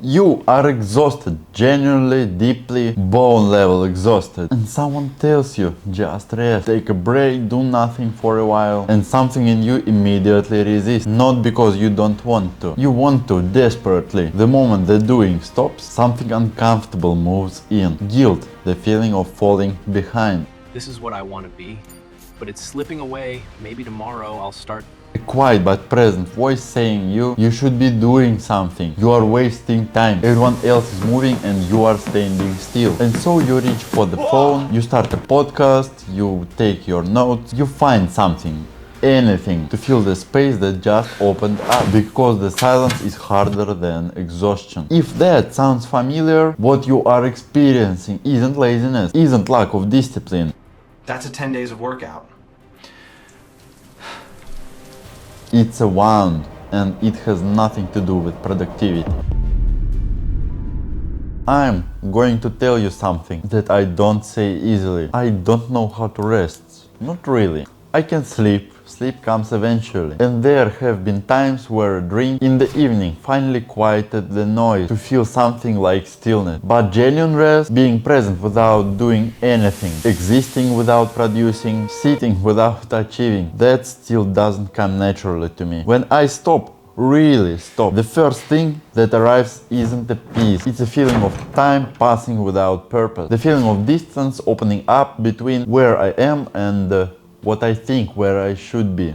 You are exhausted, genuinely, deeply, bone level exhausted. And someone tells you, just rest, take a break, do nothing for a while. And something in you immediately resists. Not because you don't want to. You want to desperately. The moment the doing stops, something uncomfortable moves in. Guilt, the feeling of falling behind. This is what I want to be, but it's slipping away. Maybe tomorrow I'll start. A quiet but present voice saying you should be doing something. You are wasting time. Everyone else is moving and you are standing still. And so you reach for the phone, you start a podcast, you take your notes, you find something, anything, to fill the space that just opened up, because the silence is harder than exhaustion. If that sounds familiar, what you are experiencing isn't laziness, isn't lack of discipline. That's a 10 days of workout. It's a wound, and it has nothing to do with productivity. I'm going to tell you something that I don't say easily. I don't know how to rest. Not really. I can sleep. Sleep comes eventually. And there have been times where a drink in the evening finally quieted the noise to feel something like stillness. But genuine rest, being present without doing anything, existing without producing, sitting without achieving, that still doesn't come naturally to me. When I stop, really stop, the first thing that arrives isn't the peace. It's a feeling of time passing without purpose. The feeling of distance opening up between where I am and what I think where I should be.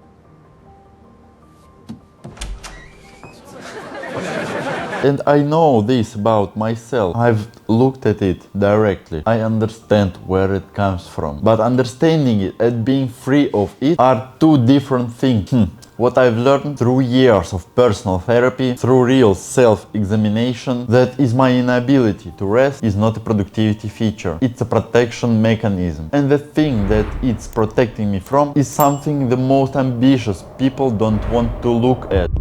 And I know this about myself. I've looked at it directly. I understand where it comes from. But understanding it and being free of it are two different things. What I've learned through years of personal therapy, through real self-examination, that is my inability to rest is not a productivity feature. It's a protection mechanism. And the thing that it's protecting me from is something the most ambitious people don't want to look at.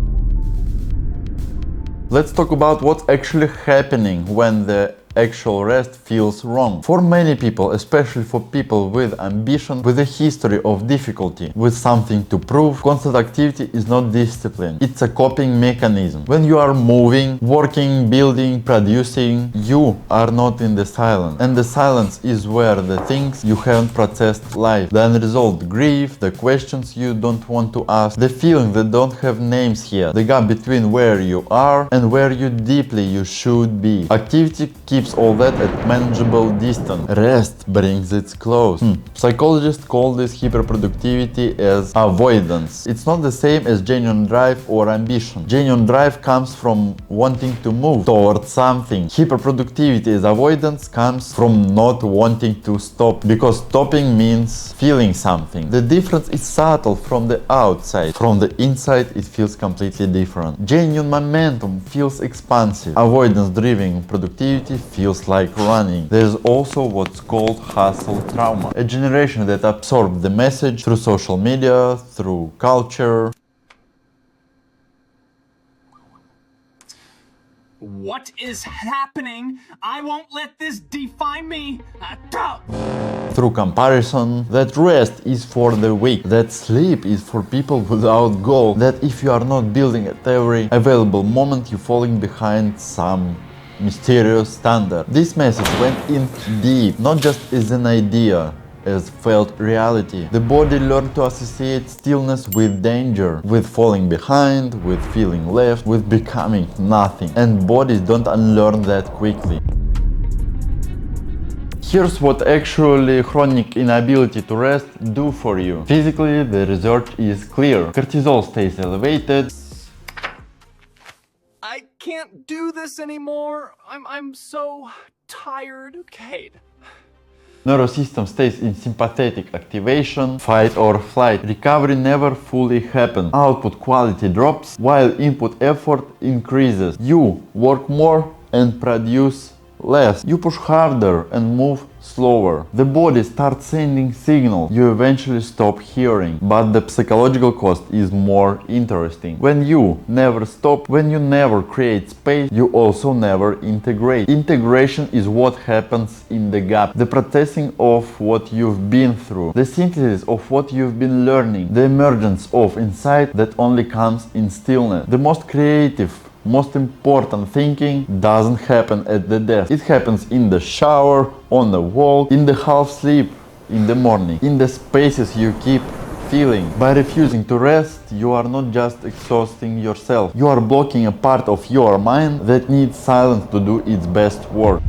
Let's talk about what's actually happening when the actual rest feels wrong. For many people, especially for people with ambition, with a history of difficulty, with something to prove, constant activity is not discipline. It's a coping mechanism. When you are moving, working, building, producing, you are not in the silence. And the silence is where the things you haven't processed lie. The unresolved grief, the questions you don't want to ask, the feelings that don't have names yet, the gap between where you are and where you deeply you should be. Activity keeps all that at manageable distance. Rest brings it close. Psychologists call this hyperproductivity as avoidance. It's not the same as genuine drive or ambition. Genuine drive comes from wanting to move towards something. Hyperproductivity as avoidance comes from not wanting to stop, because stopping means feeling something. The difference is subtle from the outside. From the inside it feels completely different. Genuine momentum feels expansive. Avoidance-driven productivity feels like running. There's also what's called hustle trauma, a generation that absorbed the message through social media, through culture. What is happening? I won't let this define me. Through comparison, that rest is for the weak, that sleep is for people without goal, that if you are not building at every available moment, you're falling behind some mysterious standard. This message went in deep, not just as an idea, as felt reality. The body learned to associate stillness with danger, with falling behind, with feeling left, with becoming nothing. And bodies don't unlearn that quickly. Here's what actually chronic inability to rest do for you. Physically, the research is clear. Cortisol stays elevated. I can't do this anymore. I'm so tired. Okay. Neurosystem stays in sympathetic activation, fight or flight. Recovery never fully happens. Output quality drops while input effort increases. You work more and produce less. You push harder and move slower. The body starts sending signals you eventually stop hearing. But the psychological cost is more interesting. When you never stop, when you never create space, you also never integrate. Integration is what happens in the gap. The processing of what you've been through. The synthesis of what you've been learning. The emergence of insight that only comes in stillness. The most creative Most important thinking doesn't happen at the desk. It happens in the shower, on a walk, in the half sleep, in the morning, in the spaces you keep feeling. By refusing to rest, you are not just exhausting yourself, you are blocking a part of your mind that needs silence to do its best work.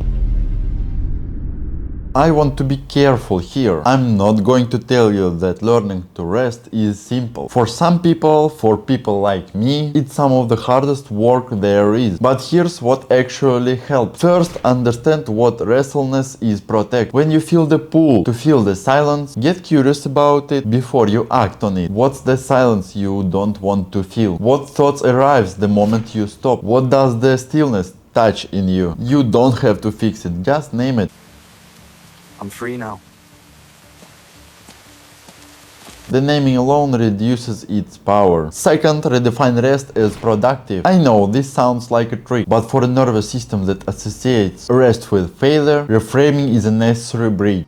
I want to be careful here. I'm not going to tell you that learning to rest is simple. For some people, for people like me, it's some of the hardest work there is. But here's what actually helps. First, understand what restlessness is. Protect. When you feel the pull to feel the silence, get curious about it before you act on it. What's the silence you don't want to feel? What thoughts arrives the moment you stop? What does the stillness touch in you? You don't have to fix it, just name it. I'm free now. The naming alone reduces its power. Second, redefine rest as productive. I know this sounds like a trick, but for a nervous system that associates rest with failure, reframing is a necessary bridge.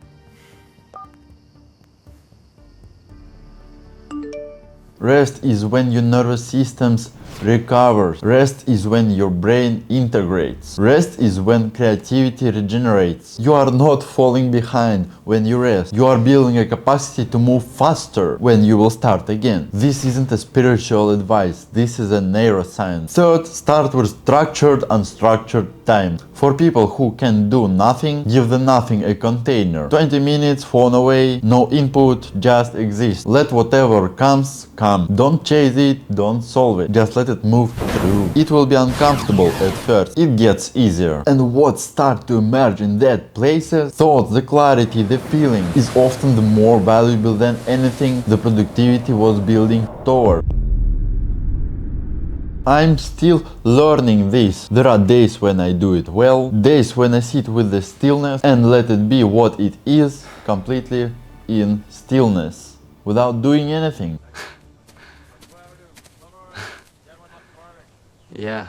Rest is when your nervous systems recovers. Rest is when your brain integrates. Rest is when creativity regenerates. You are not falling behind when you rest. You are building a capacity to move faster when you will start again. This isn't a spiritual advice. This is a neuroscience. Third, start with structured, unstructured time. For people who can do nothing, give the nothing a container. 20 minutes, phone away, no input, just exist. Let whatever comes, come. Don't chase it, don't solve it. Just let it move through. It will be uncomfortable at first. It gets easier. And what starts to emerge in that places, thoughts, the clarity, the feeling, is often the more valuable than anything the productivity was building toward. I'm still learning this. There are days when I do it well, days when I sit with the stillness and let it be what it is, completely in stillness, without doing anything. Yeah.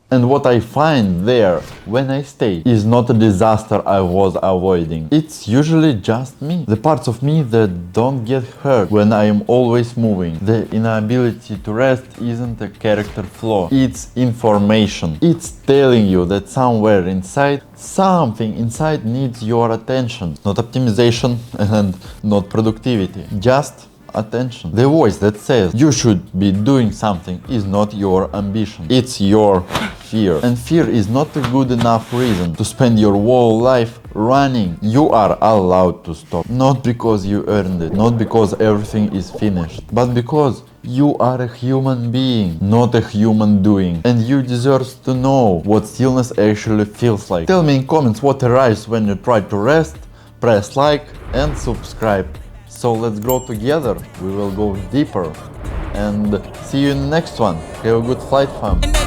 And what I find there when I stay is not a disaster I was avoiding. It's usually just me. The parts of me that don't get hurt when I am always moving. The inability to rest isn't a character flaw. It's information. It's telling you that somewhere inside, something inside needs your attention. Not optimization and not productivity. Just attention. The voice that says you should be doing something is not your ambition. It's your fear. And fear is not a good enough reason to spend your whole life running. You are allowed to stop. Not because you earned it, not because everything is finished, but because you are a human being, not a human doing. And you deserve to know what stillness actually feels like. Tell me in comments what arrives when you try to rest, press like and subscribe. So let's grow together, we will go deeper. And see you in the next one. Have a good flight, fam.